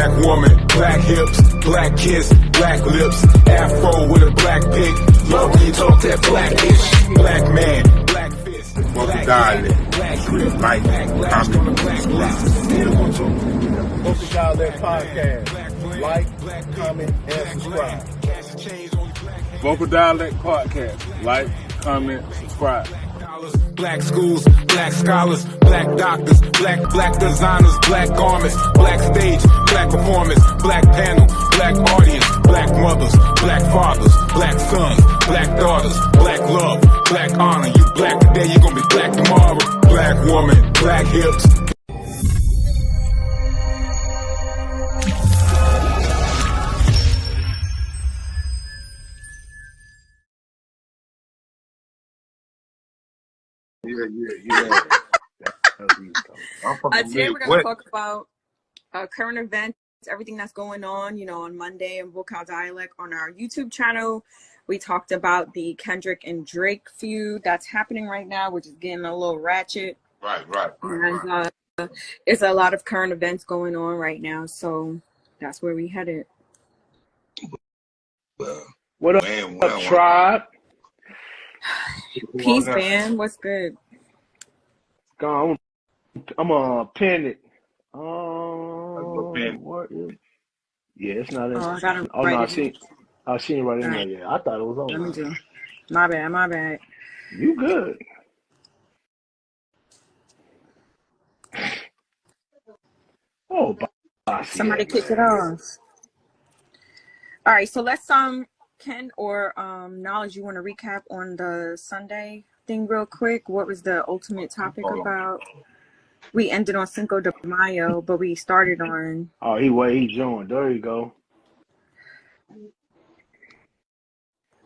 Black woman, black hips, black kiss, black lips, afro with a black pig. Love when you talk that blackish. Black man, black fist, Vokal Dialect, like, comment, subscribe. Vokal Dialect podcast. Like, comment, and subscribe. Vokal Dialect podcast. Like, comment, subscribe. Black schools, black scholars, black doctors, black designers, black garments, black stage, black performance, black panel, black audience, black mothers, black fathers, black sons, black daughters, black love, black honor. You black today, you're gonna be black tomorrow. Black woman, black hips. Yeah. Today we're going to talk about current events, everything that's going on, on Monday in Vokal Dialect on our YouTube channel. We talked about the Kendrick and Drake feud that's happening right now, which is getting a little ratchet. Right. And it's a lot of current events going on right now, so that's where we headed. What up, tribe? Peace, man. What's good? I'm gonna pin it. Yeah, it's not in. I gotta no, I seen it right in there. Yeah, I thought it was on. Let me do. My bad. You good? Oh, somebody kick it off. All right, so let's Ken or Knowledge, you want to recap on the Sunday thing real quick? What was the ultimate topic about? We ended on Cinco de Mayo, but we started on. Oh, he joined. There you go.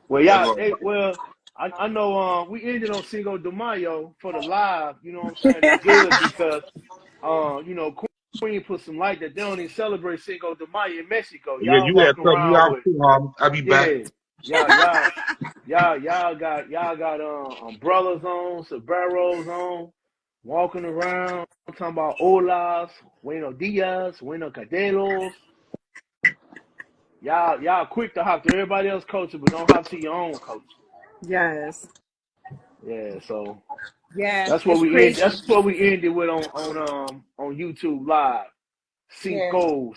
Well, y'all. I know. We ended on Cinco de Mayo for the live. You know what I'm saying? It's good because, Queen put some light that they don't even celebrate Cinco de Mayo in Mexico. Yeah, you had something out too, I'll be back. Y'all got umbrellas on, sombreros on, walking around, talking about olas, buenos dias, buenos caderos. Y'all quick to hop to everybody else's culture, but don't hop to your own culture. Yes. Yeah, so yeah, that's what we ended with on YouTube Live. Cinco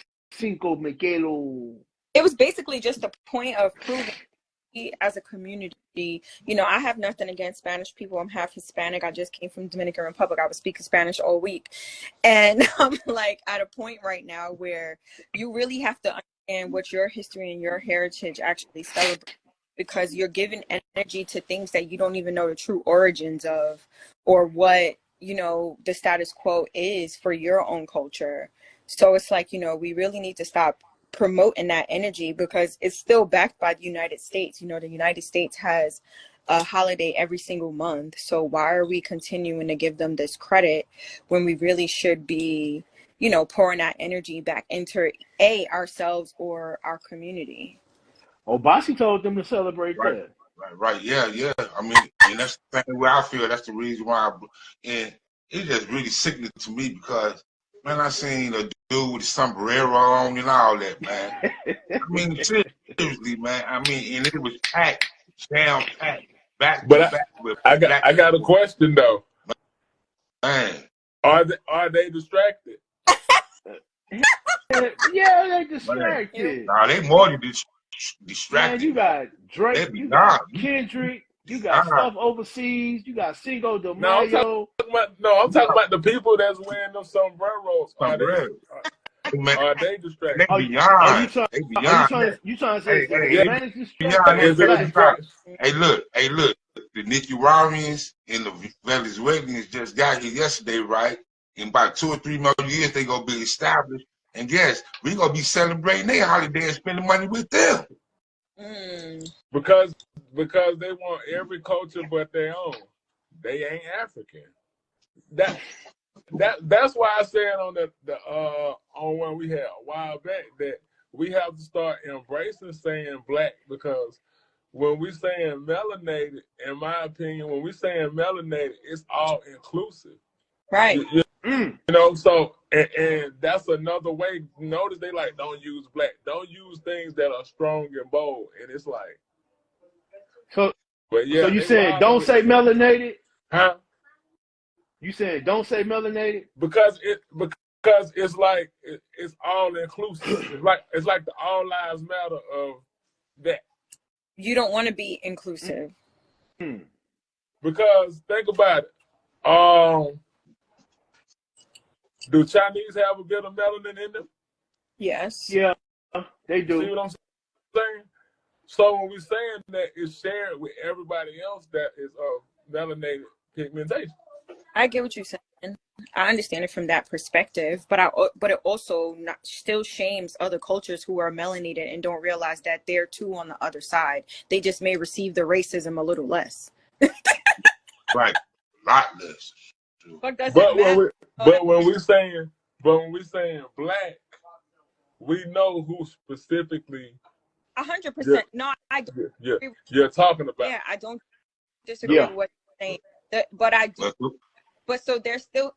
Michelo. It was basically just a point of proving as a community, I have nothing against Spanish people. I'm half Hispanic. I just came from Dominican Republic. I was speaking Spanish all week. And I'm like at a point right now where you really have to understand what your history and your heritage actually celebrate, because you're giving energy to things that you don't even know the true origins of, or what, the status quo is for your own culture. So it's like, we really need to stop promoting that energy, because it's still backed by the United States. The United States has a holiday every single month. So why are we continuing to give them this credit when we really should be, pouring that energy back into ourselves or our community? Obasi told them to celebrate that. Right. Yeah. I mean, and that's the thing where I feel that's the reason why. And it just really sickening to me because, man, I seen a dude with a sombrero on and all that, man. I mean, seriously, man. I mean, and it was packed, down packed, back to back. I got a question though. Man, are they distracted? Yeah, they distracted. Nah, they more than distracted. Man, you got Drake, you got Kendrick, you got stuff overseas, you got Cinco de Mayo. I'm talking about the people that's wearing them sombreros. Are they distracted? You trying to say Spanish distracted? Hey, look. The Nicaraguans and the Venezuelans just got here yesterday, right? In about 2 or 3 more years, they gonna be established. And yes, we gonna be celebrating their holiday and spending money with them. Because they want every culture but their own. They ain't African. That's why I said on on when we had a while back that we have to start embracing saying black, because when we saying melanated, in my opinion, when we saying melanated, it's all inclusive. Right. Mm. You know, so and that's another way. Notice they like don't use black, don't use things that are strong and bold, and it's like, So but so yeah, you they saying wilding don't with the say melanated? huh? You saying don't say melanated? Because it's like it's all inclusive. It's like the all lives matter of that. You don't want to be inclusive. Mm. Because think about it. Do Chinese have a bit of melanin in them? Yes. Yeah, they See do. what I'm saying? So when we're saying that it's shared with everybody else that is of melanated pigmentation. I get what you're saying. I understand it from that perspective, but it also still shames other cultures who are melanated and don't realize that they're too on the other side. They just may receive the racism a little less. Right. A lot less. Fuck does it But matter? when we're saying black, we know who specifically 100%. No, I don't agree with you're talking about. Yeah, I don't disagree with what you're saying. But I do. But so there's still,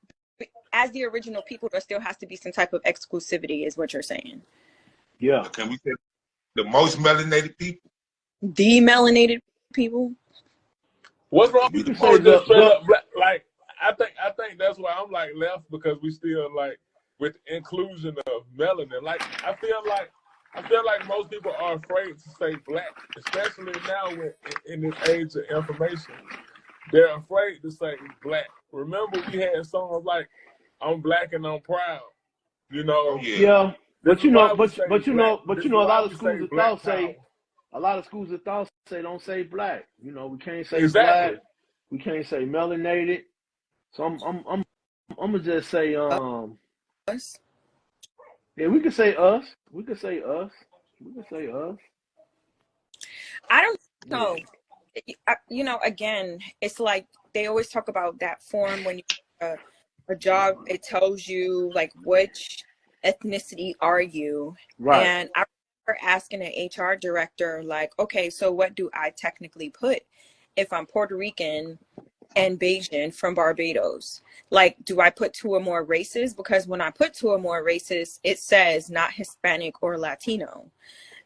as the original people, there still has to be some type of exclusivity, is what you're saying. Yeah. Can we say the most melanated people? The melanated people. What's wrong You can with say just straight up black? Like I think that's why I'm like left, because we still like with inclusion of melanin. Like I feel like most people are afraid to say black, especially now in this age of information. They're afraid to say black. Remember, we had songs like "I'm Black and I'm Proud." You know. Oh, yeah. Yeah. But you know, but you know, a lot of schools schools of thought say, don't say black. You know, we can't say exactly. black. We can't say melanated. So I'm gonna just say Us. Yeah, we could say us. We could say us. We could say us. I don't know. You know, again, it's like they always talk about that form when you get a job. It tells you like which ethnicity are you, Right. and I remember asking an HR director like, okay, so what do I technically put if I'm Puerto Rican and Bayesian from Barbados? Like, do I put two or more races? Because when I put two or more races, it says not Hispanic or Latino.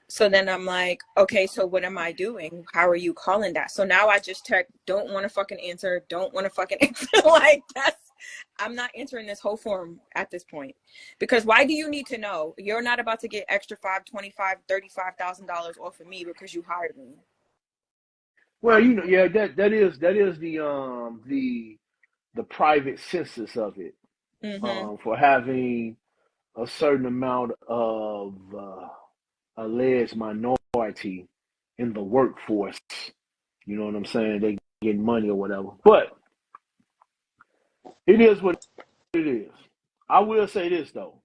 So then I'm like, okay, so what am I doing? How are you calling that? So now I just don't want to fucking answer, don't want to fucking answer. Like, I'm not answering this whole form at this point. Because why do you need to know? You're not about to get extra $5, $25, $35,000 off of me because you hired me. Well, you know, yeah, that is the private census of it, for having a certain amount of alleged minority in the workforce. You know what I'm saying? They get money or whatever. But it is what it is. I will say this though.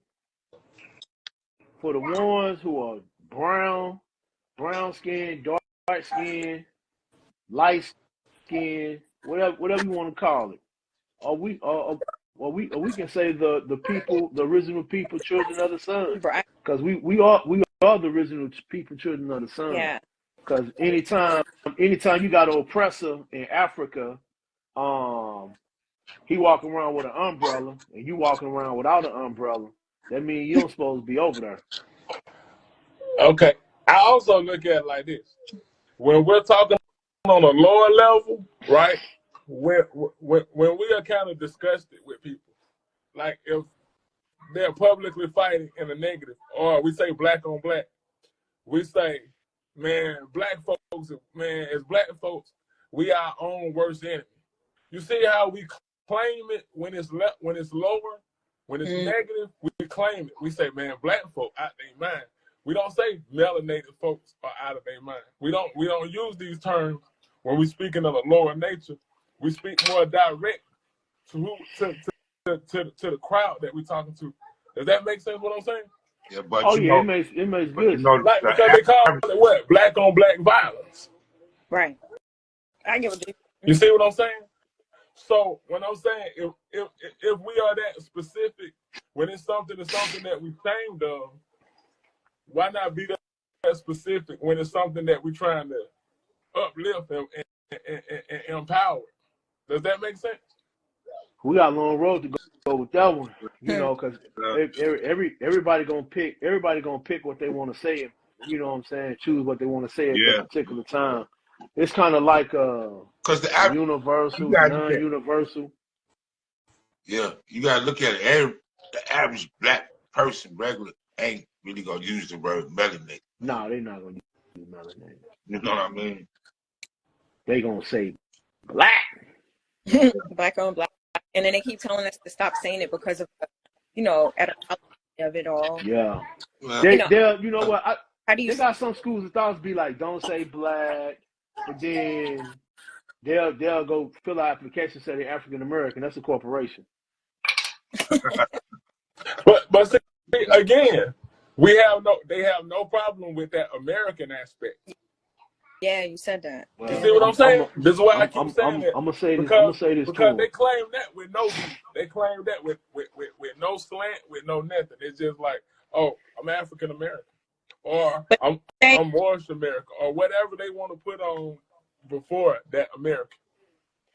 For the ones who are brown skin, dark skin, light skin, whatever you want to call it, or we can say the people, the original people, children of the sun, Right. because we are the original people, children of the sun. Yeah. Because anytime you got an oppressor in Africa, he walking around with an umbrella and you walking around without an umbrella, that means you don't supposed to be over there. Okay. I also look at it like this. When we're talking on a lower level, right? When we are kind of discussed it with people, like if they're publicly fighting in a negative, or we say black on black, we say, man, black folks, man, as black folks, we are our own worst enemy. You see how we claim it when it's lower, when it's negative, we claim it. We say, man, black folk out their mind. We don't say melanated folks are out of their mind. We don't use these terms when we speaking of a lower nature. We speak more direct to the crowd that we're talking to. Does that make sense? What I'm saying? Yeah, but Oh you yeah, know, it makes but good. you know, Like, because they call it what? Black on black violence. Right. I get what you see what I'm saying? So when I'm saying if we are that specific, when it's something that we ashamed of, why not be that specific when it's something that we're trying to uplift and empower? Does that make sense? we got a long road to go with that one. You Hmm. know, because everybody gonna pick what they want to say. You know what I'm saying? Choose what they want to say at that Yeah. particular time. It's kind of like Because the a average, you universal, gotta look at, non-universal. yeah, you gotta look at it. The average black person, regular, ain't really gonna use the word melanated. No, they're not gonna use melanated. You know what I mean? They gonna say black. Black on black. And then they keep telling us to stop saying it because of, etymology of it all. Yeah. Well, You know what? How do you They got some schools that thoughts be like, don't say black, but then they'll go fill out application say they're African American. That's a corporation. But see, again, they have no problem with that American aspect. Yeah, you said that. Well, You see what I'm saying? This is why I keep saying that. I'm gonna say this. Because they claim that with no beat. They claim that with no slant, with no nothing. It's just like, oh, I'm African American, or I'm Moorish American, or whatever they want to put on before that American.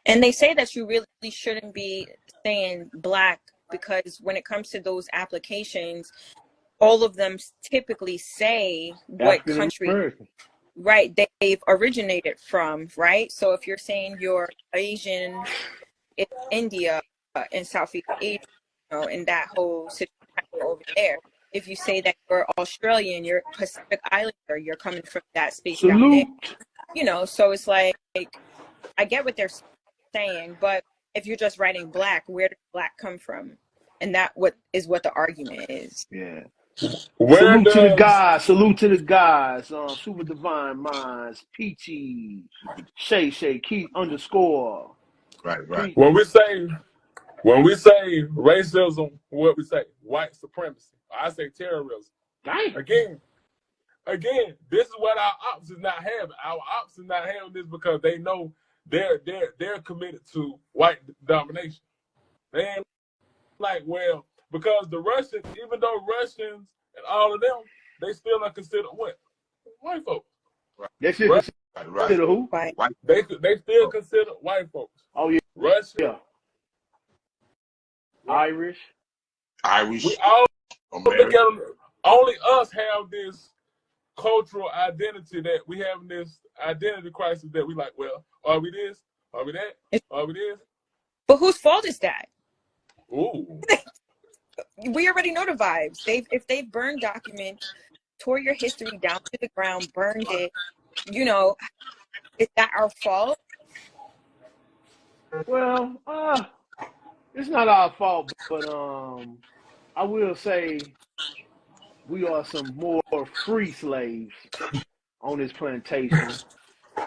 And they say that you really shouldn't be saying black because when it comes to those applications, all of them typically say what country, right, they've originated from, right? So if you're saying you're Asian, it's India and Southeast Asia, in that whole situation over there. If you say that you're Australian, you're Pacific Islander, you're coming from that space down there. So it's like I get what they're saying, but if you're just writing black, where did black come from? And that what the argument is. Yeah. Salute to the guys. Super Divine Minds, Peachy, Shay, Keith _ Right. When we say racism, what we say? White supremacy. I say terrorism. Dang. Again, this is what our ops is not having. Our ops is not having this because they know they're committed to white domination. They ain't like, well, because the Russians, even though Russians and all of them, they still are considered what? White folks. Right. They still consider who? Right. They still consider white folks. Oh yeah. Russian. Yeah. Irish. We all look at them. Only us have this cultural identity that we have this identity crisis that we like, well, are we this? Are we that? Are we this? But whose fault is that? Ooh. We already know the vibes. If they've burned documents, tore your history down to the ground, burned it, is that our fault? Well, it's not our fault, but I will say we are some more free slaves on this plantation.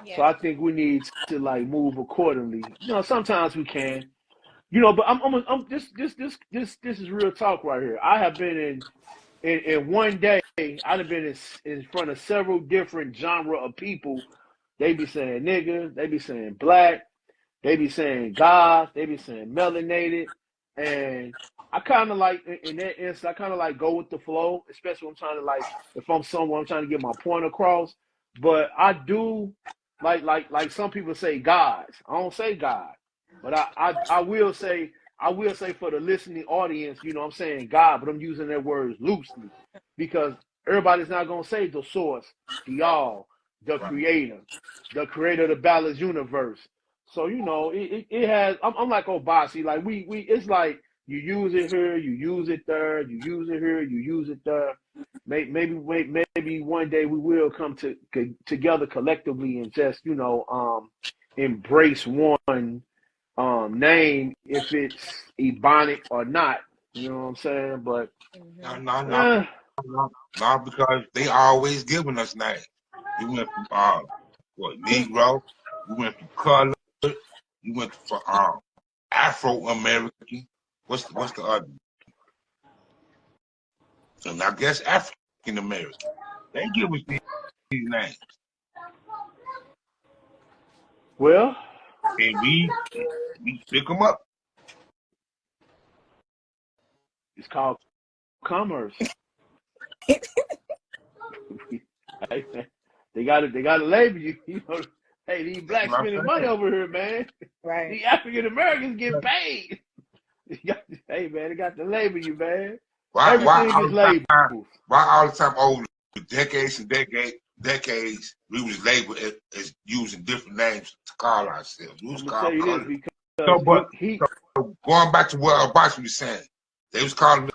Yeah. So I think we need to move accordingly. Sometimes we can. But I'm this is real talk right here. I have been in one day, I've been in front of several different genre of people. They be saying nigga, they be saying black, they be saying God, they be saying melanated, and I kind of in that instance, I kind of go with the flow, especially when I'm trying to if I'm somewhere, I'm trying to get my point across. But I do like some people say gods. I don't say God, but I will say for the listening audience, I'm saying God, but I'm using their words loosely because everybody's not gonna say the source, the all, the creator of the balanced universe. So it has. I'm like Obasi. Like we it's like you use it here, you use it there, you use it here, you use it there. Maybe one day we will come together collectively and just embrace one name if it's Ebonic or not. You know what I'm saying? But no, because they always giving us names. We went from Negro, we went from color, we went from Afro American. What's the other? And I guess African American. They give us these names. Well, and we pick them up. It's called commerce. They got to label you. Hey, these blacks spending money over here, man. Right. The African Americans get paid. Hey man, they got to label you, man. Why Everything all is the labeled. time? Why all the time over decades and decades we was labeled as using different names to call ourselves. We was I'm gonna tell called you colored. this So, because so going back to what Abacha was saying, they was calling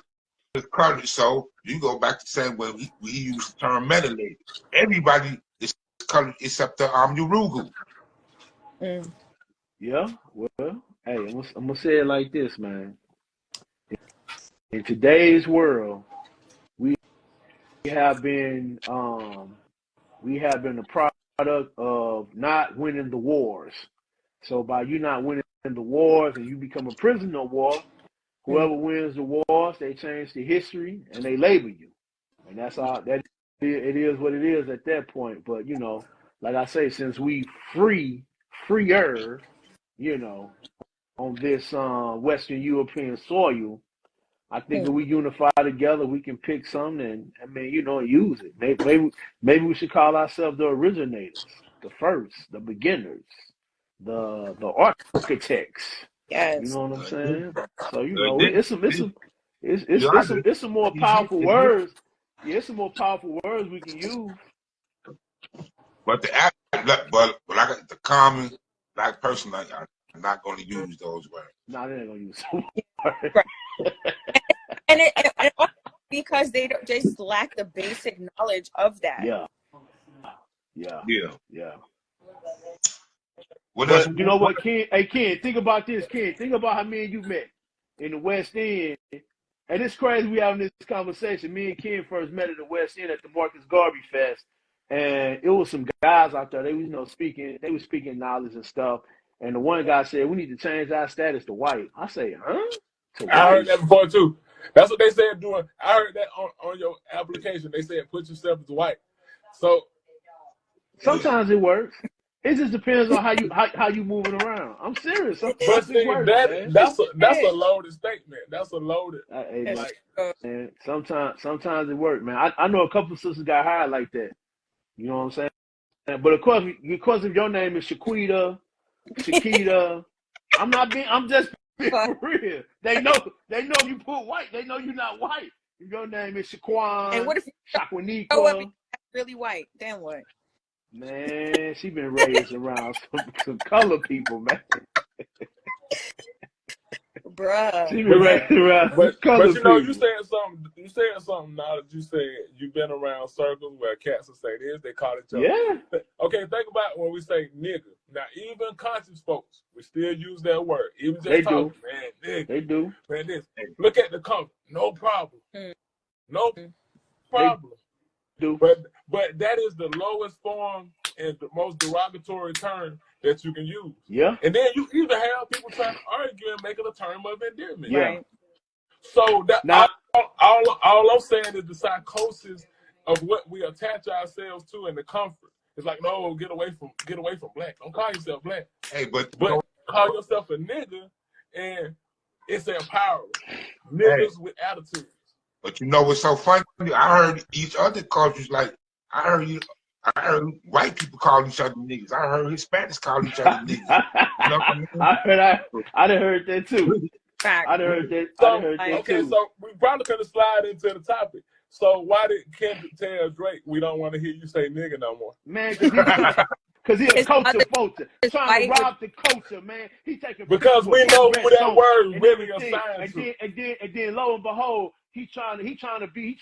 us colored. So you go back to saying when we use the term melanated. Everybody is colored except the Urugu. yeah, well, hey, I'm gonna say it like this, man. In today's world, we have been the product of not winning the wars. So by you not winning the wars and you become a prisoner of war, whoever wins the wars, they change the history and they label you. And that's all that it is what it is at that point. But you know, like I say, since we freer, you know, on this Western European soil, I think if we unify together, we can pick something and I mean, you know, use it. Maybe we should call ourselves the originators, the first, the beginners, the architects. Yes. You know what I'm saying? So you know, This, it's some more powerful words. Yeah, it's some more powerful words we can use. But I got the common black person, I'm not going to use those words. No, they ain't gonna use those words. Right. and also because they just lack the basic knowledge of that. Yeah. What But else? you know what, Ken? Hey, Ken, think about this, Ken. Think about how me and you met in the West End. And it's crazy we having this conversation. Me and Ken first met at the West End at the Marcus Garvey Fest. And it was some guys out there. They was, you know, speaking knowledge and stuff. And the one guy said, we need to change our status to white. I say, huh? To white? I heard that before too. That's what they said doing. I heard that on your application. They said put yourself as white. So sometimes it works. It just depends on how you moving around. I'm serious. But see, that's a loaded statement. That's a loaded. Man, sometimes it works, man. I know a couple of sisters got hired like that. You know what I'm saying? But of course, because if your name is Shaquita, I'm just being for real. They know you put white. They know you're not white. If your name is Shaquan, and what if Shaquaniqua, really white? Then what? Man, she been raised around some color people, man. Bruh. She been raised around color people. But you know, you said something now that you said you've been around circles where cats will say this, they call each other. Yeah. Okay, think about when we say nigga. Now, even conscious folks, we still use that word. Even just they talking, do. Man, nigga. They do. Man, this. Look at the cover. No problem. No problem. Do. But that is the lowest form and the most derogatory term that you can use. Yeah. And then you even have people trying to argue and make it a term of endearment. Yeah. Right. So that now, all I'm saying is the psychosis of what we attach ourselves to and the comfort. It's like, no, get away from black. Don't call yourself black. Hey, but call yourself a nigga, and it's empowering. Niggas with attitude. But you know what's so funny? I heard each other cultures like I heard white people call each other niggas. I heard Hispanics call each other niggas. You know what I mean? I done heard that too. I done heard that too. So we probably could have slide into the topic. So why did Kendrick tell Drake we don't want to hear you say nigga no more? Man, because he's a culture vulture. Trying to rob the culture, man. He taking because we know who that word really assigned to. And then lo and behold, he trying to be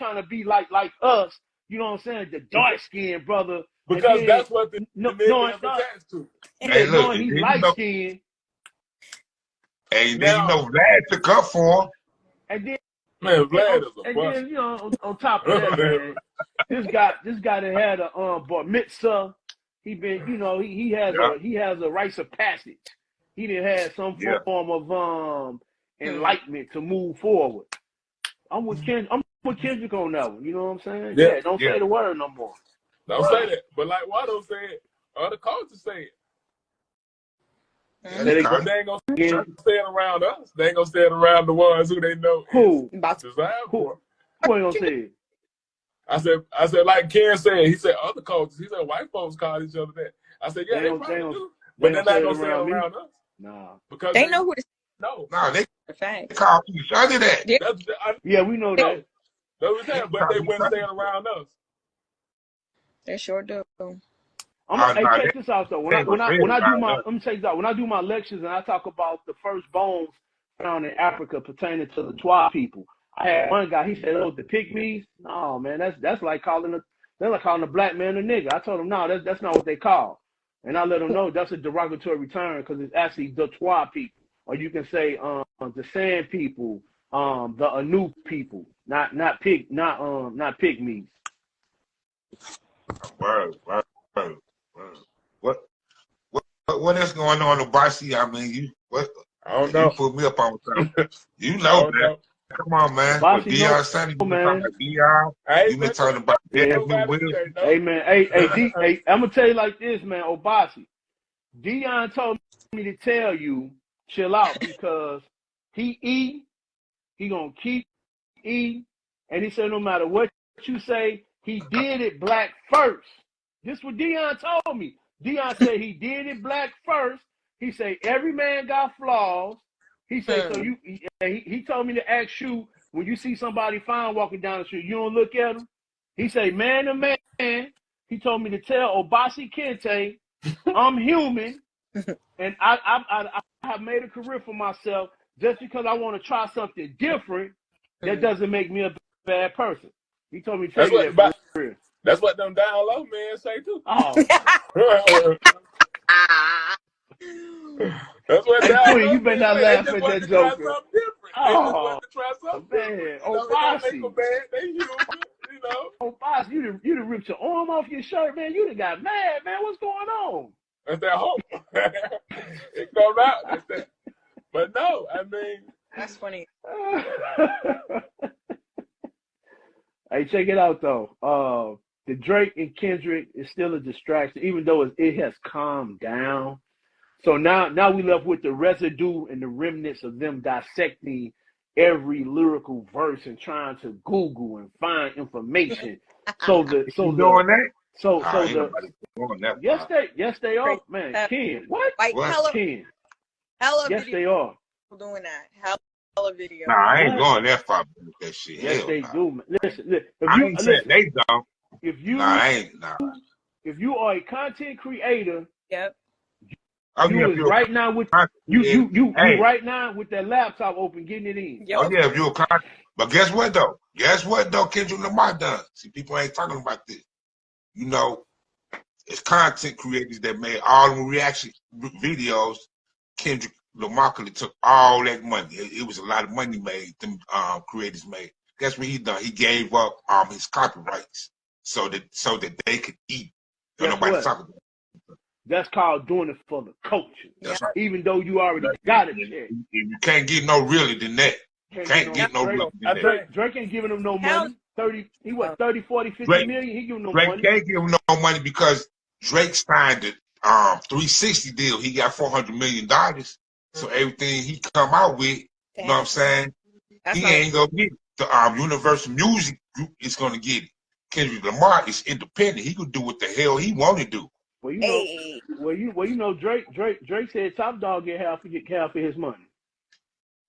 like us. You know what I'm saying? The dark skinned brother. Because then, that's what the nigga is attached to. Hey, look, he's light skinned. Hey, then you know Vlad took up for him. And then man, Vlad is a and bust. then, you know, on top of that, man, this guy that had a bar mitzvah, he been, you know, he has a rites of passage. He didn't have some form of enlightenment to move forward. I'm with Kendrick on that one. You know what I'm saying? Yeah, don't say the word no more. Don't say that. But like Watto said, other cultures say it. They ain't gonna say it around us. They ain't gonna say it around the ones who they know. Who? Who ain't gonna say it? I said, like Ken said, he said other cultures. He said white folks call each other that. I said, yeah, they probably do. But they're not gonna say it around us. Nah. Because they know who to No. No, they Facts. call each other that. Yeah, we know that. That was that, but they wouldn't say it around us. They sure do. Hey, check this out though. When I do my let me check this out. When I do my lectures and I talk about the first bones found in Africa pertaining to the Twa people, I had one guy. He said, "Oh, the Pygmies." No, man, that's like calling a black man a nigga. I told him, no, that's not what they call, and I let him know that's a derogatory term because it's actually the Twa people, or you can say the Sand people, the Anu people, not Pygmies. Word. What is going on in Boise? I mean, I don't know. You put me up on something. You know, man. Come on, man. Boise, Deion Sanders, you been talking about Deion. You been talking about Desmond Wilson. Hey, man. Hey, I'm going to tell you like this, man. Obasi, Deion told me to tell you, chill out, because he going to keep eating. And he said no matter what you say, he did it black first. This is what Deion told me. Deion said he did it black first. He said every man got flaws. He said so you. He told me to ask you when you see somebody fine walking down the street, you don't look at him. He said man to man. He told me to tell Obasi Kente, I'm human, and I have made a career for myself. Just because I want to try something different, that doesn't make me a bad person. He told me to tell you that for real. That's what them down low men say too. Oh. That's what Queen, you better not laugh at that joke. Oh, man. Oh, Bossy. They human, you know. Oh, Boss, you done ripped your arm off your shirt, man. You done got mad, man. What's going on? That's that hope. It come out. That. But no, I mean. That's funny. Hey, check it out, though. The Drake and Kendrick is still a distraction, even though it has calmed down. So now we left with the residue and the remnants of them dissecting every lyrical verse and trying to Google and find information. Doing that? Yes they are, man. Ken, what? Like Ken? Yes, video. they are Doing that. Hella video. Nah, I ain't going that far with that shit. Yes, they do, man. Listen. I ain't saying they don't. If you are a content creator, yep. Right now with that laptop open, getting it in. Yep. Oh yeah, if you're a content. But guess what though? Kendrick Lamar done. See, people ain't talking about this. You know, it's content creators that made all the reaction videos. Kendrick Lamar could have took all that money. It was a lot of money made. Them creators made. Guess what he done? He gave up his copyrights so that they could eat. Nobody talking about it. That's called doing it for the culture. Yeah. Right. Even though you already got it there. You can't get no realer than that. Can't get no realer than that. Drake ain't giving him no money. 30, 40, 50 million. He giving no Drake money. Can't give him no money because Drake signed the 360 deal. He got $400 million. So everything he come out with, you know what I'm saying? He ain't gonna get it. The Universal Music Group is gonna get it. Kendrick Lamar is independent. He could do what the hell he want to do. Well, you know, Drake said Top Dog get half of his money.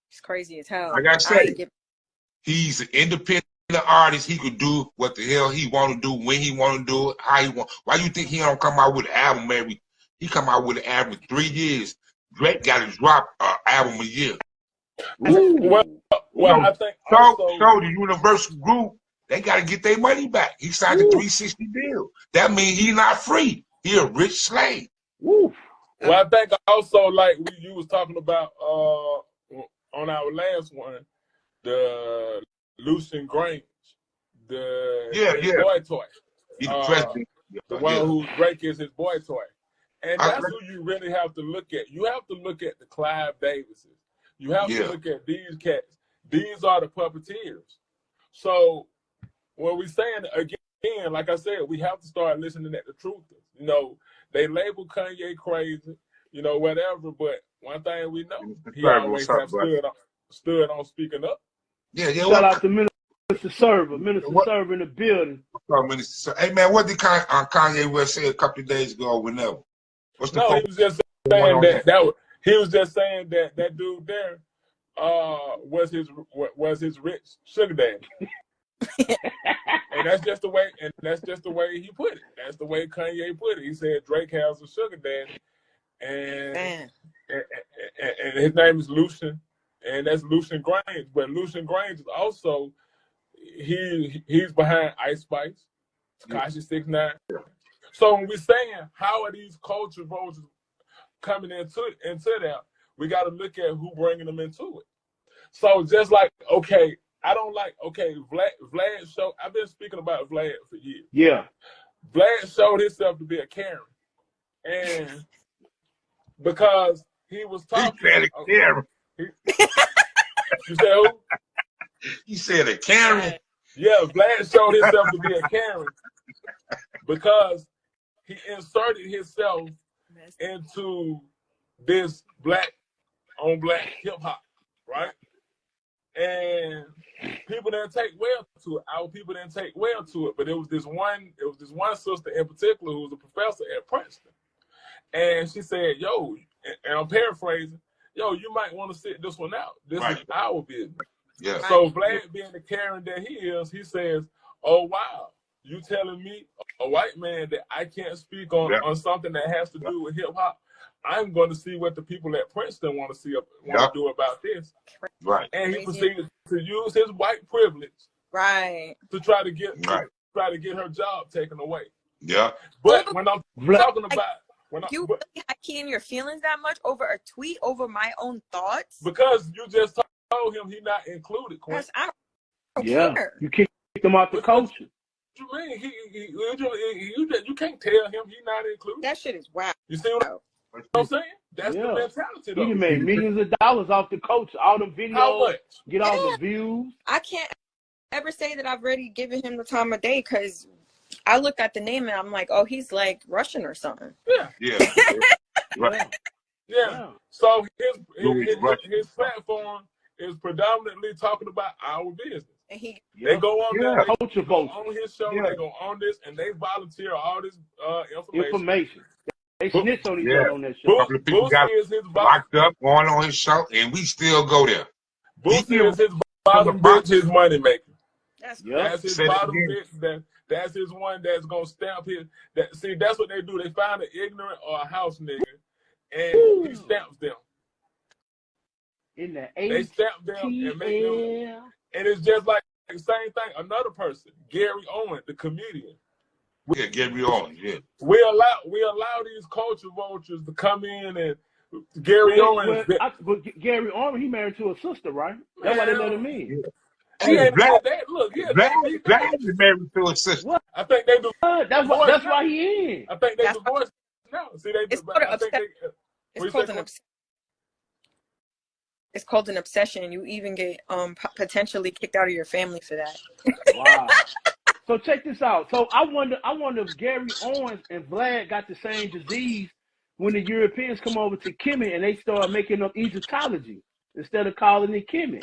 It's crazy as hell. Like I said, he's an independent artist. He could do what the hell he want to do, when he want to do it, how he want. Why you think he don't come out with an album he come out with an album in 3 years. Drake got to drop an album a year. Well, I think so the Universal Group, they got to get their money back. He signed a 360 deal. That means he's not free. He a rich slave. Woo. Well, I think also like you was talking about on our last one, the Lucien Grange, his boy toy. He's the president. The one who Drake is his boy toy. And that's who you really have to look at. You have to look at the Clive Davises. You have to look at these cats. These are the puppeteers. So when we saying again, like I said, we have to start listening at the truthers. You know, they label Kanye crazy, you know, whatever. But one thing we know, he always have stood on speaking up. Shout out to Minister Server in the building. Hey man, what did Kanye West say a couple of days ago? Whenever. He was just saying that he was just saying that that dude there was his rich sugar daddy. And that's just the way he put it. That's the way Kanye put it. He said Drake has a sugar daddy, and his name is Lucian, and that's Lucian Grange. But Lucian Grange is also he's behind Ice Spice, Tekashi 6ix9ine. So when we're saying how are these culture vultures coming into that, we got to look at who bringing them into it. So just like, okay, I don't like, okay, Vlad showed, I've been speaking about Vlad for years. Yeah. Vlad showed himself to be a Karen. And because he was talking. He said a Karen. You said who? He said a Karen. Yeah, Vlad showed himself to be a Karen because he inserted himself into this black on black hip hop, right? And people didn't take well to it. Our people didn't take well to it. But it was this one sister in particular who was a professor at Princeton. And she said, yo, and I'm paraphrasing, yo, you might want to sit this one out. This is our business. Yeah. So Vlad, being the Karen that he is, he says, oh wow, you telling me, a white man, that I can't speak on something that has to do with hip hop? I'm going to see what the people at Princeton want to do about this. Right. And he proceeded to use his white privilege, to try to get her job taken away. Yeah. But when I'm talking about you really had key in your feelings that much over a tweet over my own thoughts? Because you just told him he not included. Because I don't care. You kicked him out the culture. What you mean? You can't tell him he not included. That shit is wild. You see what I'm saying? That's the mentality, though. He made millions of dollars off the culture. All the videos. How much? Get all the views. I can't ever say that I've already given him the time of day because I look at the name and I'm like, oh, he's like Russian or something. Yeah. Yeah. Right. Yeah. So his platform is predominantly talking about our business. And they go on there, culture vote on his show, they go on this, and they volunteer all this information. They snitch on each other on that show. People got locked up going on his show, and we still go there. Boosie is his bottom bitch, his money maker. That's his bottom bitch. That's his one that's gonna stamp his. See, that's what they do. They find an ignorant or a house nigga, and he stamps them. In the they stamp them and make them. And it's just like the same thing. Another person, Gary Owen, the comedian. Yeah, Gary Owen. Yeah. We allow these culture vultures to come in, and Gary Owen. But Gary Owen, he married to a sister, right? That's why they let him in. She ain't that. Look, Black is married to a sister. What? I think they do. That's why he in. I think they divorced now. See, they. It's called an obsession. You even get potentially kicked out of your family for that. Wow. So check this out. So I wonder if Gary Owens and Vlad got the same disease when the Europeans come over to Kimmy and they start making up Egyptology instead of calling it Kimmy.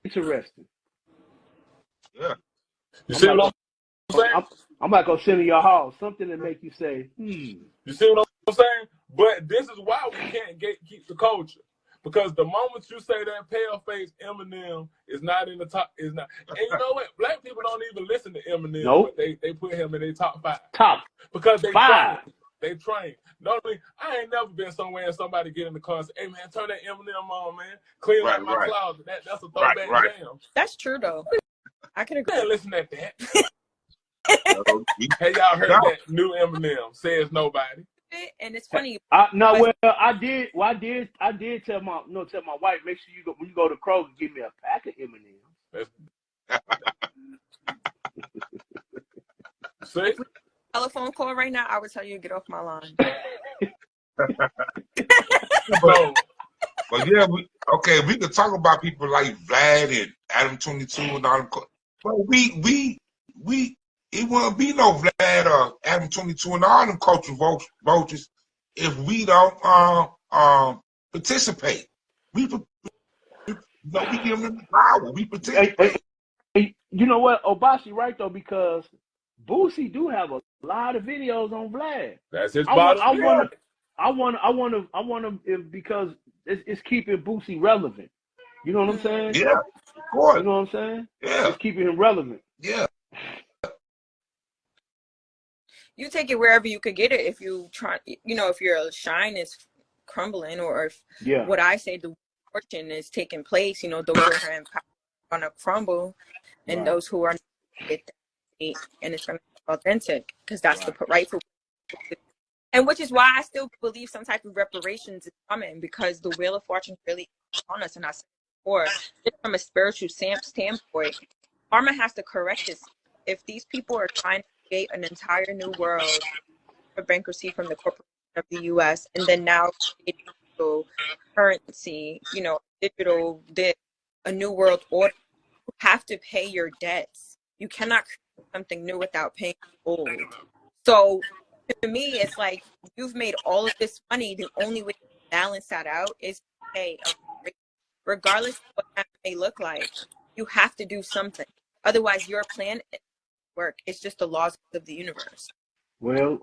Interesting. Yeah. You see what I'm saying? I'm not gonna send in your house something to make you say, You see what I'm saying? But this is why we can't keep the culture. Because the moment you say that pale face Eminem is not in the top, is not. And you know what? Black people don't even listen to Eminem. Nope. But they put him in their top 5. Because they five. They train. Normally, I ain't never been somewhere and somebody get in the car and say, hey man, turn that Eminem on, man. Clean out my closet. That's a throwback jam. That's true though. I can agree. Man, listen at that. Hey, y'all heard that new Eminem, Says Nobody. And it's funny. I did tell my wife, make sure when you go to Kroger, give me a pack of M&M's. See? Telephone call right now, I would tell you to get off my line. But yeah, we could talk about people like Vlad and Adam 22 and all them. But it wouldn't be no Vlad or Adam 22 and all them culture vultures if we don't participate. We give them the power. We participate. Hey, you know what? Obashi right though, because Boosie do have a lot of videos on Vlad. That's his bottom. I want to, because it's keeping Boosie relevant. You know what I'm saying? Yeah, of course. You know what I'm saying? Yeah. It's keeping him relevant. Yeah. You take it wherever you could get it. If you try, you know, if your shine is crumbling, or if what I say, the fortune is taking place, you know, those who are in power are gonna crumble, and those who are get that, and it's gonna be authentic, because that's the rightful. And which is why I still believe some type of reparations is coming, because the wheel of fortune really is on us. And I said before, just from a spiritual standpoint, karma has to correct this. If these people are trying to create an entire new world for bankruptcy from the corporation of the U.S., and then now digital currency, you know, a new world order, you have to pay your debts. You cannot create something new without paying old. So to me, it's like, you've made all of this money. The only way to balance that out is to pay, regardless of what that may look like. You have to do something. Otherwise, your plan doesn't work. It's just the laws of the universe. Well,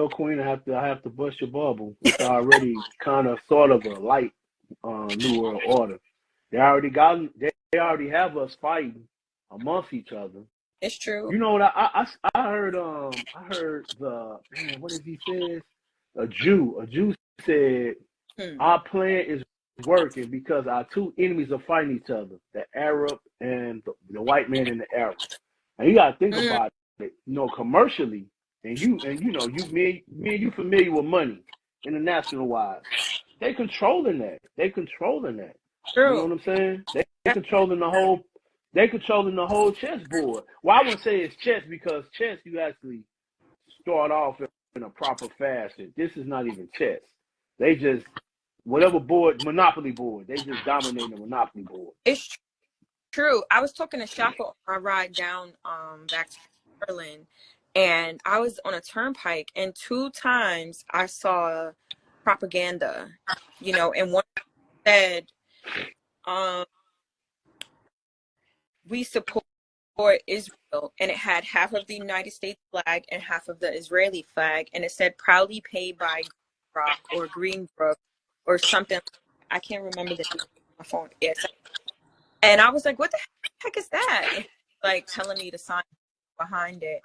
Queen, I have to bust your bubble. It's already kind of sort of a light new world order. They already have us fighting amongst each other. It's true. You know what I heard? I heard what did he say? A Jew said, our plan is working because our two enemies are fighting each other: the Arab and the white man and the Arab. And you gotta think about it, you know, commercially, and you know, me and you familiar with money, international wise. They controlling that. True. You know what I'm saying? They controlling the whole. They controlling the whole chessboard. Well, I wouldn't say it's chess, because chess you actually start off in a proper fashion. This is not even chess. They just, whatever board, Monopoly board, they just dominate the Monopoly board. It's true. I was talking to Shaka on my ride down back to Maryland, and I was on a turnpike, and 2 times I saw propaganda, you know, and one said, we support Israel, and it had half of the United States flag and half of the Israeli flag, and it said proudly paid by Rock or Greenbrook or something. I can't remember the name on my phone. Yes. And I was like, what the heck is that? And like telling me the sign behind it.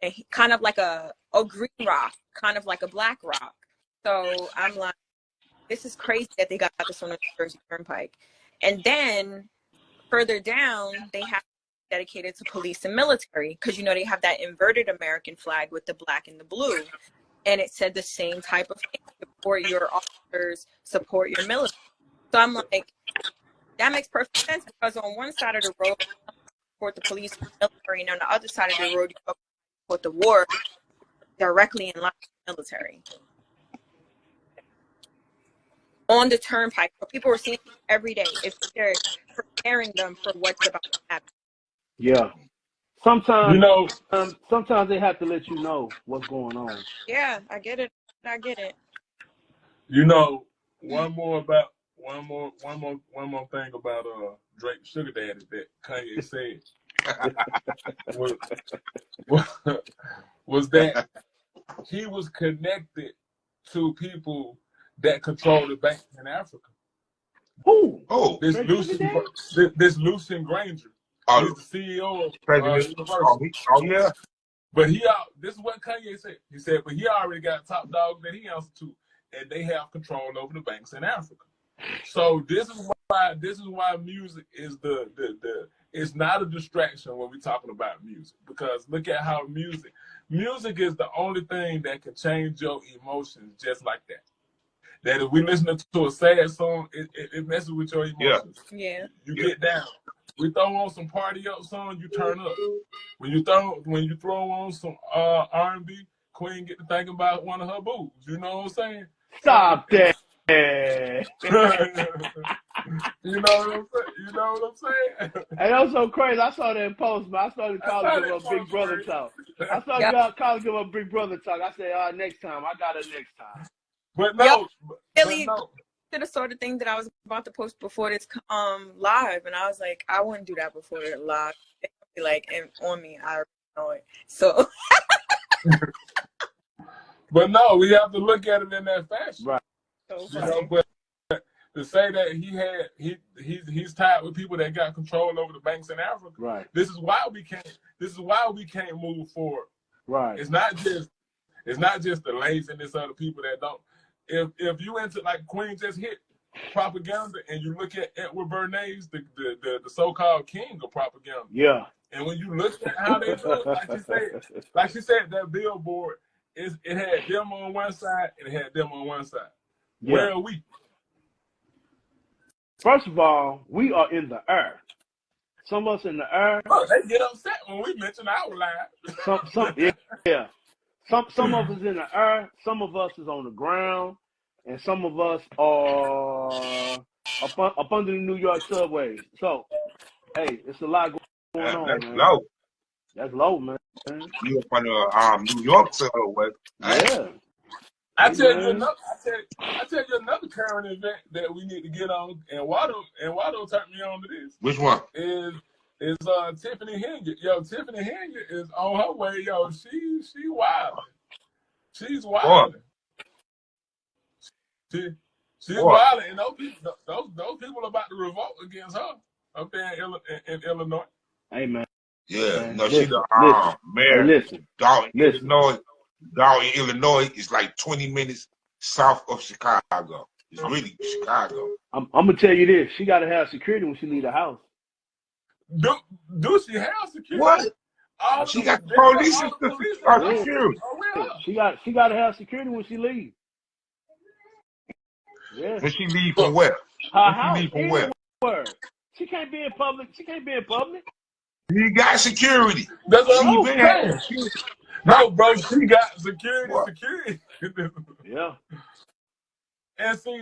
And kind of like a green rock, kind of like a black rock. So I'm like, this is crazy that they got this on the Jersey Turnpike. And then further down, they have dedicated to police and military, because, you know, they have that inverted American flag with the black and the blue. And it said the same type of thing: support your officers, support your military. So I'm like, that makes perfect sense, because on one side of the road, you support the police and military, and on the other side of the road, you support the war directly in line with the military. On the turnpike, so people are seeing it every day. If they're preparing them for what's about to happen. Yeah. Sometimes, You know, sometimes they have to let you know what's going on. Yeah, I get it. You know, one more thing about Drake Sugar Daddy that Kanye said was that he was connected to people that control the banks in Africa. This Lucien Granger. He's the CEO of Universal. Yeah. But this is what Kanye said. He said, but he already got top dogs that he answers to, and they have control over the banks in Africa. So this is why music is it's not a distraction when we're talking about music, because look at how music is the only thing that can change your emotions just like that. That if we listen to a sad song, it messes with your emotions. Yeah. You get down. We throw on some party up song, you turn up. When you throw on some R&B, Queen get to thinking about one of her boobs. You know what I'm saying? Stop that. You know what I'm saying? And that was so crazy. I saw that post, but I started calling him a big brother talk. I started calling him a big brother talk. I said, next time. I got it next time. But no. Really, to the sort of thing that I was about to post before this live, and I was like, I wouldn't do that before the live. Like, and on me, I already know it. So. But no, we have to look at it in that fashion. Right. You know, but to say that he's tied with people that got control over the banks in Africa. Right. This is why we can't move forward. Right. It's not just the laziness of the people that don't. If you into, like Queen just hit, propaganda, and you look at Edward Bernays, the so-called king of propaganda. Yeah. And when you look at how they do it, like she said, that billboard it had them on one side and it had them on one side. Yeah. Where are we? First of all, we are in the air. Some of us in the air. Oh, they get upset when we mention our lives. Yeah. Some of us in the air. Some of us is on the ground, and some of us are up under the New York subways. So, hey, it's a lot going on, that's man. Low. That's low, man. You up on the New York subway? Yeah. I tell you another current event that we need to get on, and Waldo turned me on to this. Which one? Is Tiffany Henry. Yo, Tiffany Henry is on her way. Yo, she wild. She's wild. She's wild, and those people are about to revolt against her up there in Illinois. Hey, man. Yeah, no, listen, she's the mayor. Listen. Dalton, Illinois is like 20 minutes south of Chicago. It's really Chicago. I'm gonna tell you this: she got to have security when she leave the house. Do she have security? What? She got police and security. She got to have security when she leaves. Yeah. When she leave from where? Her house. She leave from where? She can't be in public. She can't be in public. He got security. That's what I'm saying. No, bro, she got security. What? Security. Yeah. And see,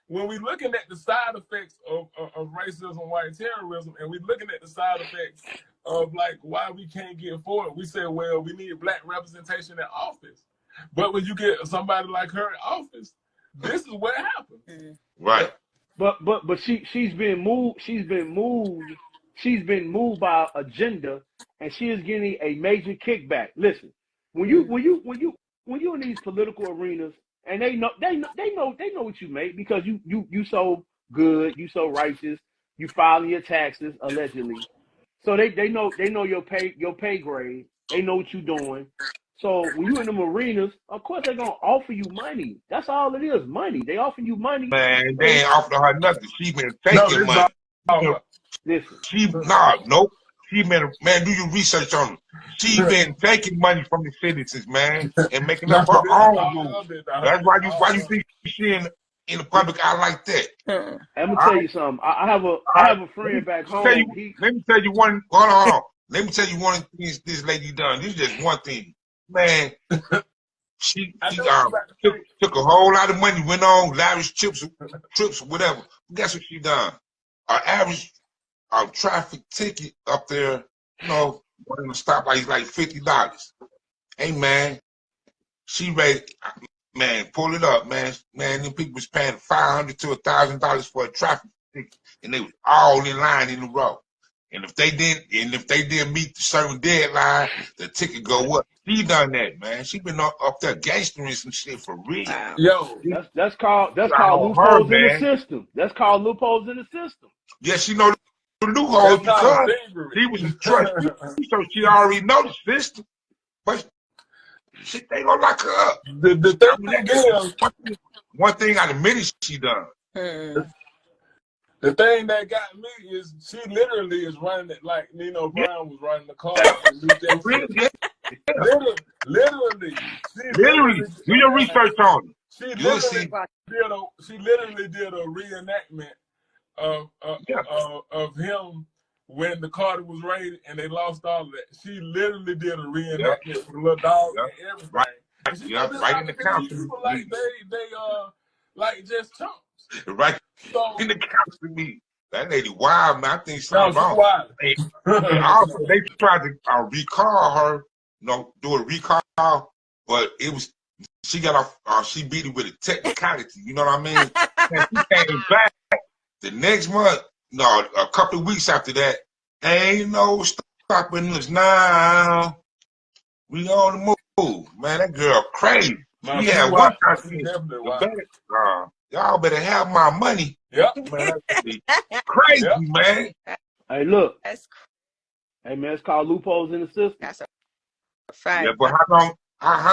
when we're looking at the side effects of racism, white terrorism, and we're looking at the side effects of like why we can't get forward, we say, well, we need black representation in office. But when you get somebody like her in office, this is what happens. Right. But she's been moved. She's been moved by agenda, and she is getting a major kickback. Listen, when you in these political arenas, and they know what you make because you so good, you so righteous, you filing your taxes allegedly. So they know your pay grade. They know what you're doing. So when you in them arenas, of course they're gonna offer you money. That's all it is, money. They offer you money. Man, they ain't offering her nothing. She been taking money. Listen. Nope. She been, man, do your research on her. She been taking money from the citizens, man, and making up her own rules. That's why you think she in the public eye like that. I'm gonna tell you something. I have a friend back home. Let me tell you one. Hold on. Let me tell you one of the things this lady done. This is just one thing, man. She took a whole lot of money, went on lavish trips, whatever. Guess what she done? Our average traffic ticket up there, one of the stoplights is like $50. Hey, man, she ready, man, pull it up, man. Man, them people was paying $500 to $1,000 for a traffic ticket, and they was all in line in a row. And if they didn't meet the certain deadline, the ticket go up. She done that, man. She been up there gangstering some shit for real. Yo, that's called loopholes in the system. That's called loopholes in the system. Yeah, she know the loopholes because he was a trust. So she already know the system. But shit, they gonna lock her up. One thing I admitted she done. The thing that got me is she literally is running it like Nino Brown was running the car. Literally. Do your research on it. She literally did a reenactment of him when the Carter was raided and they lost all of that. She literally did a reenactment with the little dog and everything. Right. And she Right in the council. People like they just chumps. Right in the council meeting. That lady wild, man. I think something wrong. Wild. And also, they tried to recall her, do a recall, but she got off, she beat it with a technicality, you know what I mean? And she came back the next month, a couple of weeks after that, ain't no stopping us now. We on the man, that girl crazy. No, She she had one wild. time She definitely wild. y'all better have my money. Yep. Man, that's crazy, Yep. man. Hey, look. That's Hey, man, it's called loopholes in the system. that's a fact. Yeah, but how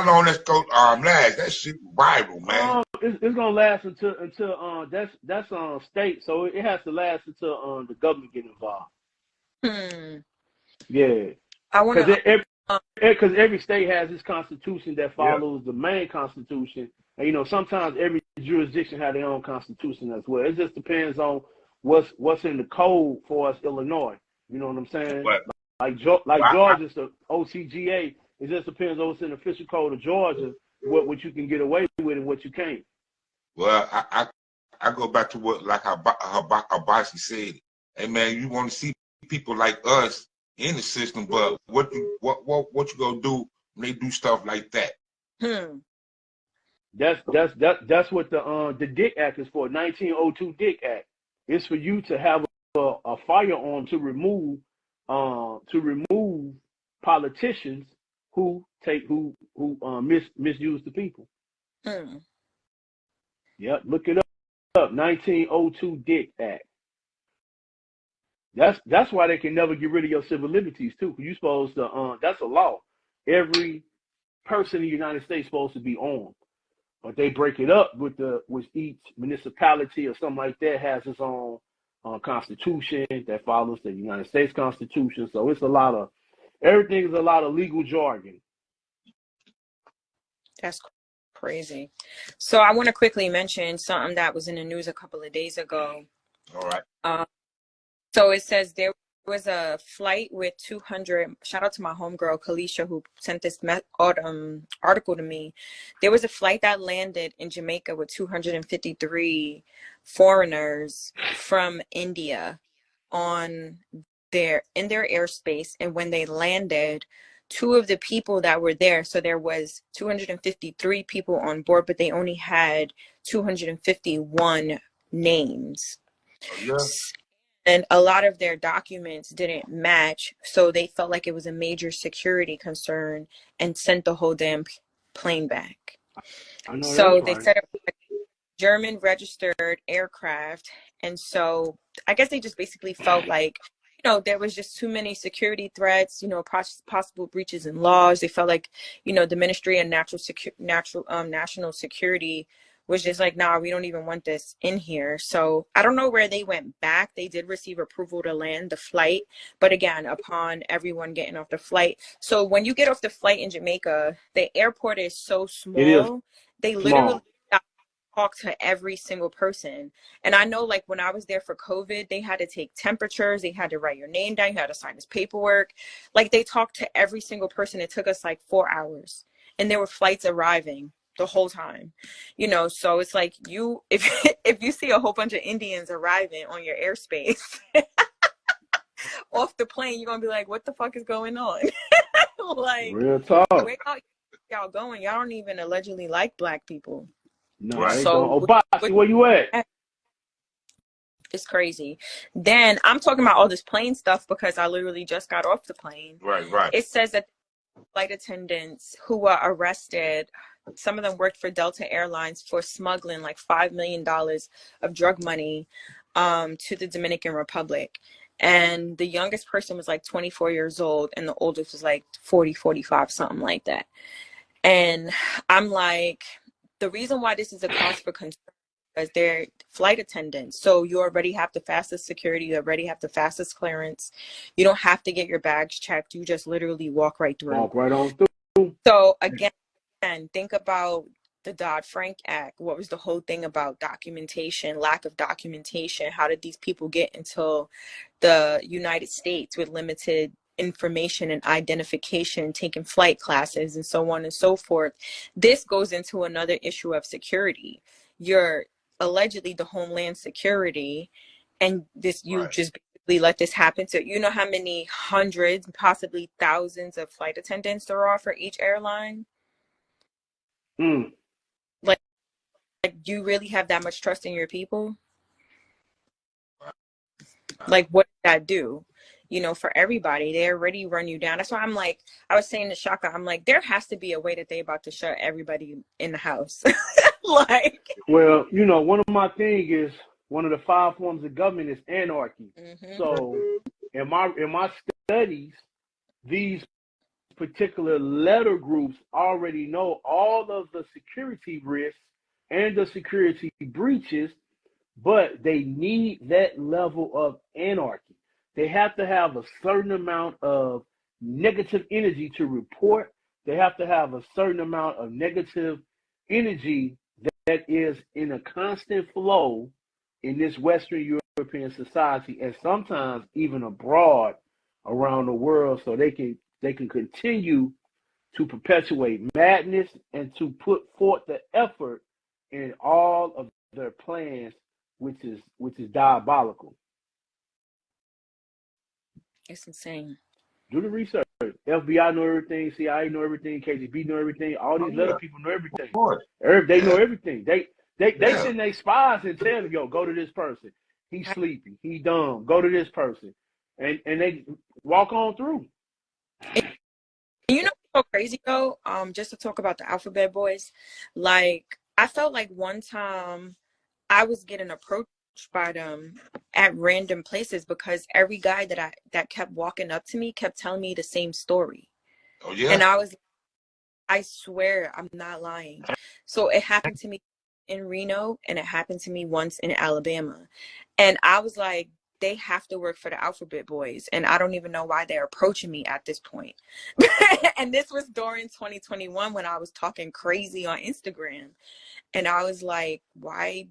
long that's go last? That shit viral, man. It's gonna last until that's state, so it has to last until the government get involved. Yeah, I want to. because every state has its constitution that follows the main constitution, and sometimes every jurisdiction has their own constitution as well. It just depends on what's in the code for us, Illinois. You know what I'm saying? But, like Georgia's the OCGA. It just depends on what's in the official code of Georgia, what you can get away with and what you can't. Well, I go back to what like Abasi said. Hey man, you want to see people like us in the system, but what you gonna do when they do stuff like that? That's what the Dick Act is for. 1902 Dick Act. It's for you to have a firearm to remove politicians who misuse the people. Yep, look it up. 1902 Dick Act. That's why they can never get rid of your civil liberties too. You're supposed to that's a law. Every person in the United States is supposed to be armed. But they break it up with each municipality or something like that has its own constitution that follows the United States Constitution. So it's everything is a lot of legal jargon. That's crazy. So I want to quickly mention something that was in the news a couple of days ago. All right. So it says there was a flight with 200. Shout out to my homegirl Kalisha who sent this article to me. There was a flight that landed in Jamaica with 253 foreigners from India in their airspace, and when they landed, two of the people that were there, so there was 253 people on board, but they only had 251 names. Oh, yeah. And a lot of their documents didn't match, so they felt like it was a major security concern and sent the whole damn plane back. So they set up a German registered aircraft, and so I guess they just basically felt like, there was just too many security threats, possible breaches in laws. They felt like, the Ministry of National Security was just like, nah, we don't even want this in here. So I don't know where they went back. They did receive approval to land the flight, but again, upon everyone getting off the flight. So when you get off the flight in Jamaica, the airport is so small. They literally talk to every single person. And I know, like, when I was there for COVID, they had to take temperatures, they had to write your name down, you had to sign this paperwork. Like, they talked to every single person. It took us like 4 hours, and there were flights arriving the whole time, so it's like if you see a whole bunch of Indians arriving on your airspace off the plane, you're gonna be like, what the fuck is going on? Like, real talk. Where y'all going? Y'all don't even allegedly like black people. No, right. So where you at? It's crazy. Then I'm talking about all this plane stuff because I literally just got off the plane. Right. It says that flight attendants who were arrested, some of them worked for Delta Airlines for smuggling like $5 million of drug money to the Dominican Republic. And the youngest person was like 24 years old, and the oldest was like 40, 45, something like that. And I'm like, the reason why this is a cause for concern is they're flight attendants. So you already have the fastest security, you already have the fastest clearance. You don't have to get your bags checked. You just literally walk right through. Walk right on through. So again, think about the Dodd-Frank Act. What was the whole thing about? Documentation, lack of documentation. How did these people get into the United States with limited information and identification, taking flight classes and so on and so forth? This goes into another issue of security. You're allegedly the Homeland Security, and just basically let this happen. So you know how many hundreds, possibly thousands of flight attendants there are for each airline? Like, do you really have that much trust in your people? Like, what did that do? you know, for everybody. They already run you down. That's why I'm like, I was saying to Shaka, I'm like, there has to be a way that they about to shut everybody in the house. Like, well, you know, one of my thing is one of the 5 forms of government is anarchy. mm-hmm. So in my studies, these particular letter groups already know all of the security risks and the security breaches, but they need that level of anarchy. They have to have a certain amount of negative energy to report. They have to have a certain amount of negative energy that is in a constant flow in this Western European society, and sometimes even abroad around the world, so they can continue to perpetuate madness and to put forth the effort in all of their plans, which is diabolical. It's insane. Do the research. FBI know everything. CIA know everything. KGB know everything. All these little people know everything. They know everything. They send their spies and tell them, yo, go to this person. He's sleepy. He dumb. Go to this person, and they walk on through. You know what's so crazy though? Just to talk about the Alphabet Boys, like I felt like one time I was getting approached by them at random places because every guy that kept walking up to me kept telling me the same story. Oh yeah. And I swear I'm not lying. So it happened to me in Reno and it happened to me once in Alabama. And I was like, they have to work for the Alphabet Boys. And I don't even know why they're approaching me at this point. And this was during 2021 when I was talking crazy on Instagram. And I was like, why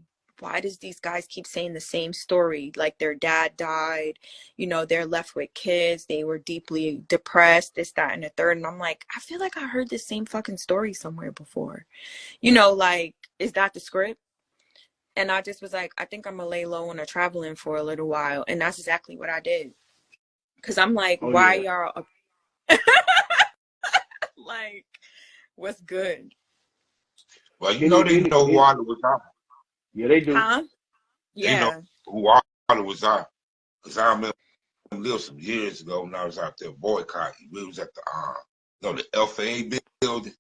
does these guys keep saying the same story? Like their dad died, you know, they're left with kids. They were deeply depressed, this, that, and the third. And I'm like, I feel like I heard this same fucking story somewhere before. You know, like, is that the script? And I just was like, I think I'm gonna lay low on a traveling for a little while. And that's exactly what I did. Cause I'm like, why y'all like, what's good? Well, you know they know who Wanda was on. Yeah, they do. Huh? They Yeah. know who Wanda was on. Because I remember lived some years ago when I was out there boycotting. We was at the FAA building.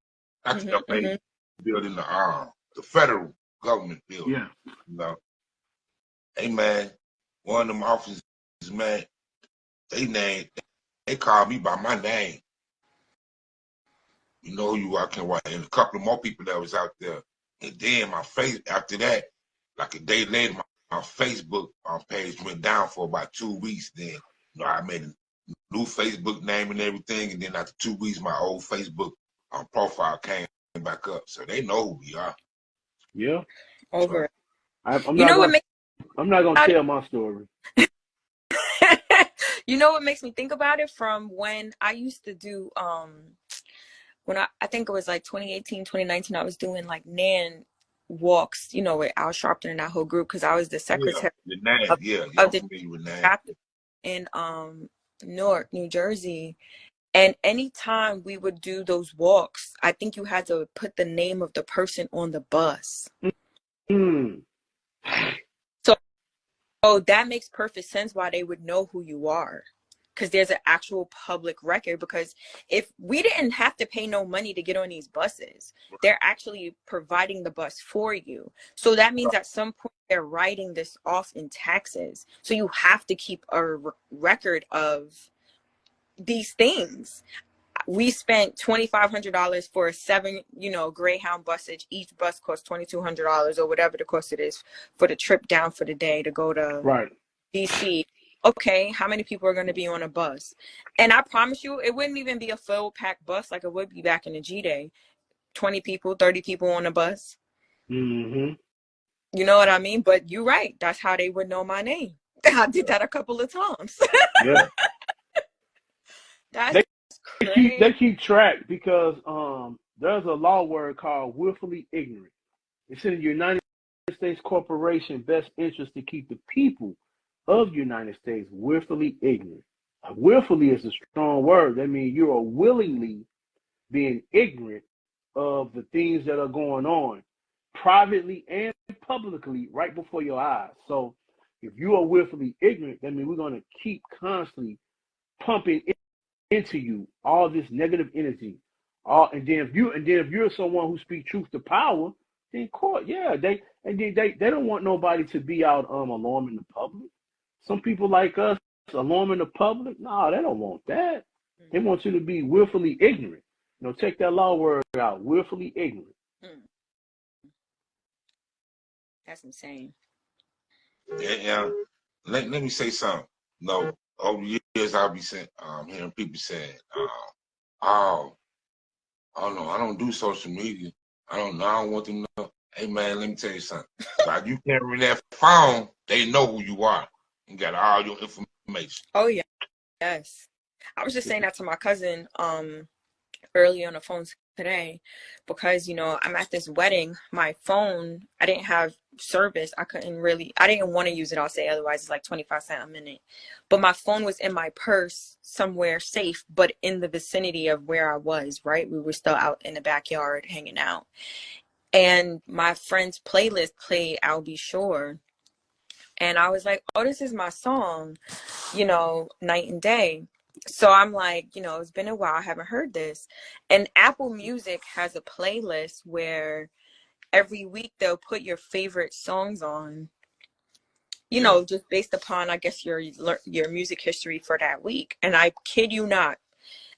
Not the FAA building, the federal government building. Yeah. You know. Hey man, one of them officers, man, they called me by my name. You know who you are, Ken White, and a couple of more people that was out there. And then my face after that, like a day later, my Facebook page went down for about 2 weeks. Then, you know, I made a new Facebook name and everything, and then after 2 weeks, my old Facebook profile came back up. So they know who we are. Yeah. Over it. I'm not gonna tell my story. You know what makes me think about it? From when I used to do when I think it was like 2018, 2019, I was doing like NAN walks, you know, with Al Sharpton and that whole group, because I was the secretary of the chapter in Newark, New Jersey. And anytime we would do those walks, I think you had to put the name of the person on the bus. So that makes perfect sense why they would know who you are. Because there's an actual public record. Because if we didn't have to pay no money to get on these buses, they're actually providing the bus for you. So that means at some point they're writing this off in taxes. So you have to keep a record of these things. We spent $2,500 for 7, you know, Greyhound buses. Each bus costs $2,200 or whatever the cost it is for the trip down for the day to go to DC. Okay, how many people are going to be on a bus? And I promise you, it wouldn't even be a full packed bus like it would be back in the G-Day. 20 people, 30 people on a bus. Mm-hmm. You know what I mean? But you're right. That's how they would know my name. I did that a couple of times. Yeah. That's they keep track because there's a law word called willfully ignorant. It's in the United States Corporation best interest to keep the people of the United States willfully ignorant. Willfully is a strong word. That means you are willingly being ignorant of the things that are going on privately and publicly right before your eyes. So if you are willfully ignorant, that means we're going to keep constantly pumping into you all this negative energy. And then if you're someone who speaks truth to power, then court, they don't want nobody to be out alarming the public. Some people like us alarming the public, no, they don't want that. They want you to be willfully ignorant. Take that law word out, willfully ignorant. That's insane. Yeah. Let me say something. No, over the years I'll be saying, hearing people saying, oh no, I don't do social media. I don't want them to know. Hey man, let me tell you something. While you carry that phone, they know who you are and got all your information. Oh yeah, yes. I was just saying that to my cousin early on the phone today, because I'm at this wedding. My phone, I didn't have service. I didn't want to use it, I'll say, otherwise it's like 25 cents a minute. But my phone was in my purse somewhere safe, but in the vicinity of where I was, right? We were still out in the backyard hanging out. And my friend's playlist played I'll Be Sure. And I was like, oh, this is my song, night and day. So I'm like, it's been a while, I haven't heard this. And Apple Music has a playlist where every week they'll put your favorite songs on, just based upon, I guess, your music history for that week. And I kid you not,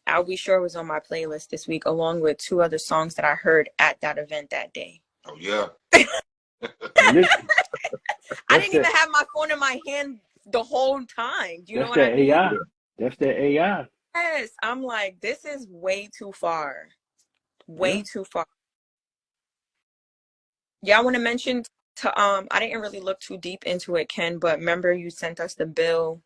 I'll Be Sure was on my playlist this week, along with 2 other songs that I heard at that event that day. Oh, yeah. I didn't even have my phone in my hand the whole time. Do you know what I mean? AI. That's the AI. Yes. I'm like, this is way too far. Way too far. Yeah, I want to mention I didn't really look too deep into it, Ken, but remember you sent us the bill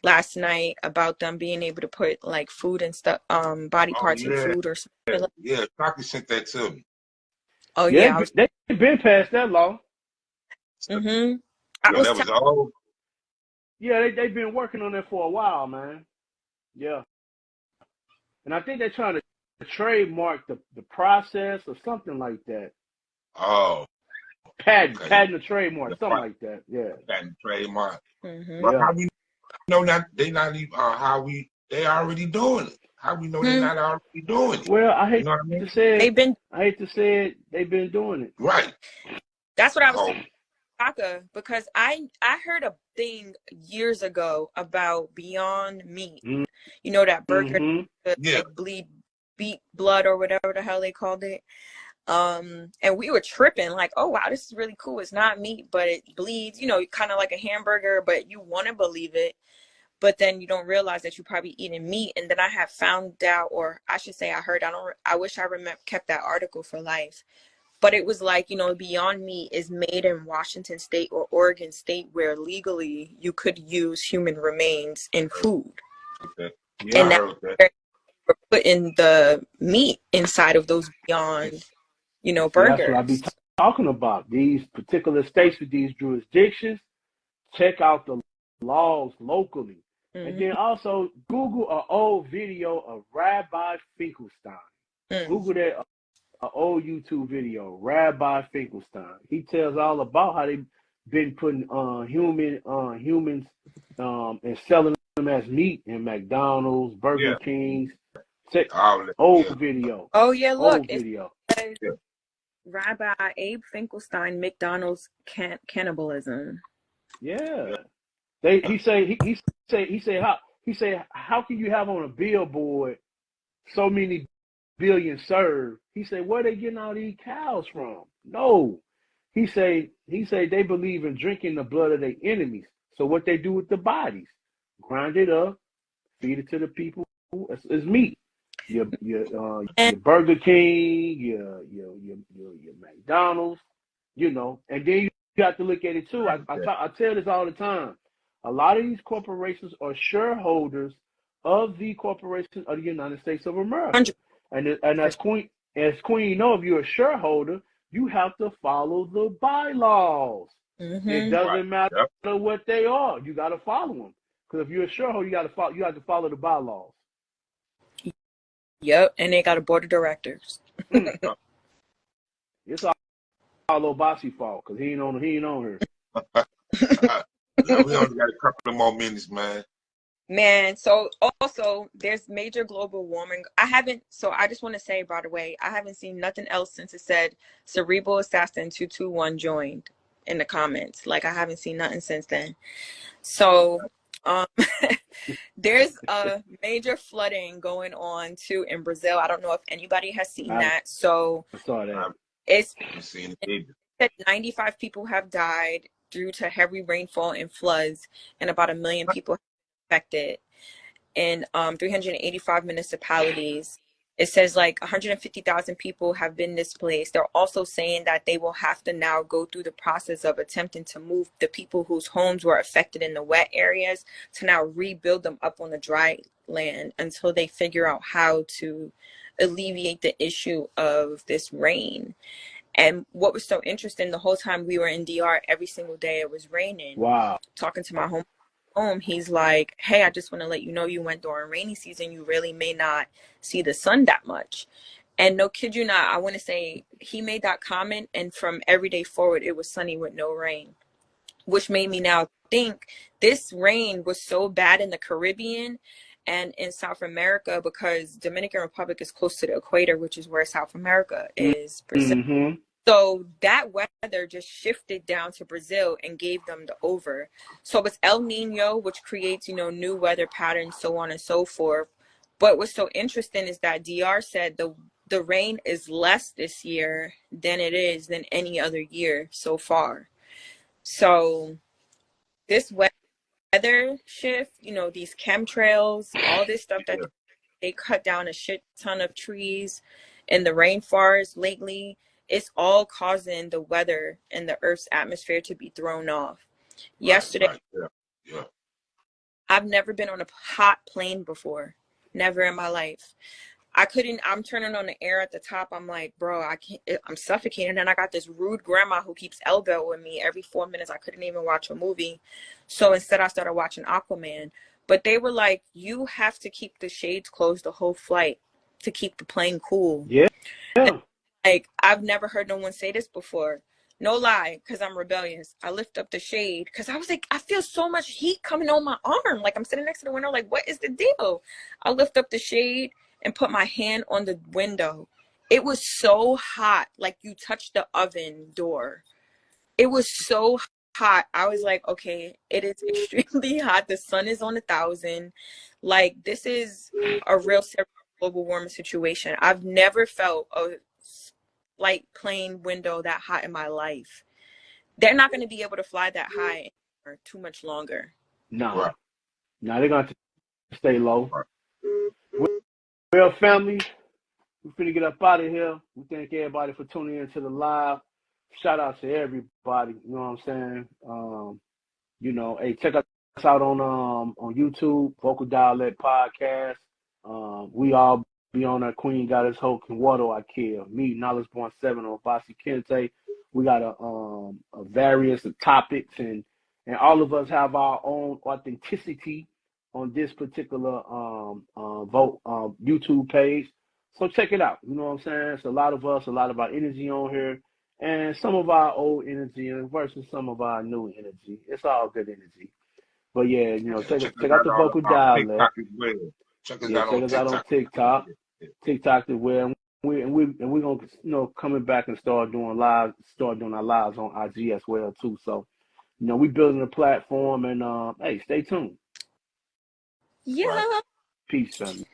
last night about them being able to put like food and stuff, body parts in food or something. Yeah, Cocky sent that to me. Oh yeah, they've been past that law. That was old. Yeah, they've been working on that for a while, man. Yeah, and I think they're trying to trademark the process or something like that. Oh, patent the trademark, something like that. Yeah, patent trademark. Well, how we know that they not even they already doing it? How we know they're not already doing it? Well, I hate to say it, they've been doing it. Right. That's what I was saying, because I heard a thing years ago about Beyond Meat. That burger that beat blood or whatever the hell they called it. And we were tripping like, oh wow, this is really cool. It's not meat, but it bleeds, kind of like a hamburger, but you want to believe it. But then you don't realize that you're probably eating meat. And then I have found out, or I should say I heard, I wish I kept that article for life. But it was like, Beyond Meat is made in Washington State or Oregon State, where legally you could use human remains in food. Okay. Yeah, and that we're putting the meat inside of those Beyond, burgers. That's what I be talking about. These particular states with these jurisdictions, check out the laws locally. And then also Google an old video of Rabbi Finkelstein. Google that an old YouTube video, Rabbi Finkelstein. He tells all about how they've been putting humans and selling them as meat in McDonald's, Burger Kings. Video. Oh yeah, look, old video. Rabbi Abe Finkelstein, McDonald's cannibalism. Yeah. He say how can you have on a billboard so many billion served? He said, where they getting all these cows from? No. He say they believe in drinking the blood of their enemies. So what they do with the bodies, grind it up, feed it to the people as meat. Your Burger King, your McDonald's, and then you got to look at it too. I tell this all the time. A lot of these corporations are shareholders of the corporation of the United States of America. And as Queen, if you're a shareholder, you have to follow the bylaws. It doesn't matter what they are. You got to follow them. Because if you're a shareholder, you have to follow the bylaws. Yep, and they got a board of directors. It's all Obasi fault because he ain't on her. We only got a couple of more minutes, man. Man, so also there's major global warming. I just want to say, by the way, I haven't seen nothing else since it said Cerebral Assassin 221 joined in the comments. Like, I haven't seen nothing since then. So, um, there's a major flooding going on too in Brazil. I don't know if anybody has seen that. So I saw that. It's I've seen it. said 95 people have died due to heavy rainfall and floods, and about 1 million people affected in 385 municipalities. It says like 150,000 people have been displaced. They're also saying that they will have to now go through the process of attempting to move the people whose homes were affected in the wet areas to now rebuild them up on the dry land until they figure out how to alleviate the issue of this rain. And what was so interesting, the whole time we were in DR, every single day it was raining. Wow. Talking to my home, he's like, hey, I just want to let you know you went during rainy season. You really may not see the sun that much. And no kid you not, I want to say he made that comment, and from every day forward, it was sunny with no rain, which made me now think this rain was so bad in the Caribbean and in South America because Dominican Republic is close to the equator, which is where South America is. Mm-hmm. So that weather just shifted down to Brazil and gave them the over. So it's El Nino, which creates, new weather patterns, so on and so forth. But what's so interesting is that DR said the rain is less this year than it is than any other year so far. So this weather shift, these chemtrails, all this stuff that they cut down a shit ton of trees in the rainforest lately, it's all causing the weather and the Earth's atmosphere to be thrown off. Yesterday, Yeah. I've never been on a hot plane before. Never in my life. I'm turning on the air at the top. I'm like, bro, I can't, I'm suffocating. And I got this rude grandma who keeps elbowing me every 4 minutes. I couldn't even watch a movie. So instead I started watching Aquaman. But they were like, you have to keep the shades closed the whole flight to keep the plane cool. Yeah. And, like, I've never heard no one say this before. No lie, because I'm rebellious. I lift up the shade because I was like, I feel so much heat coming on my arm. Like, I'm sitting next to the window, like, what is the deal? I lift up the shade and put my hand on the window. It was so hot, like you touched the oven door. It was so hot. I was like, okay, it is extremely hot. The sun is on 1,000. Like, this is a real serious global warming situation. I've never felt a light plane window that hot in my life. They're not going to be able to fly that high for too much longer. No. Right. No, they're going to stay low. Right. Well, family, we're finna get up out of here. We thank everybody for tuning in to the live. Shout out to everybody. You know what I'm saying? Hey, check us out on YouTube, Vokal Dialect Podcast. We all be on our Queen Goddess Hope and Water I Kill. Me, Knowledge Born 7 on Basi Kente. We got a various topics and all of us have our own authenticity on this particular YouTube page. So check it out. You know what I'm saying? It's a lot of us, a lot of our energy on here, and some of our old energy versus some of our new energy. It's all good energy. But yeah, check out the Vocal Dialect. Check us out on TikTok. TikTok as well. We're gonna coming back and start doing our lives on IG as well too. So we building a platform, and hey, stay tuned. Yeah. Right. Peace, family.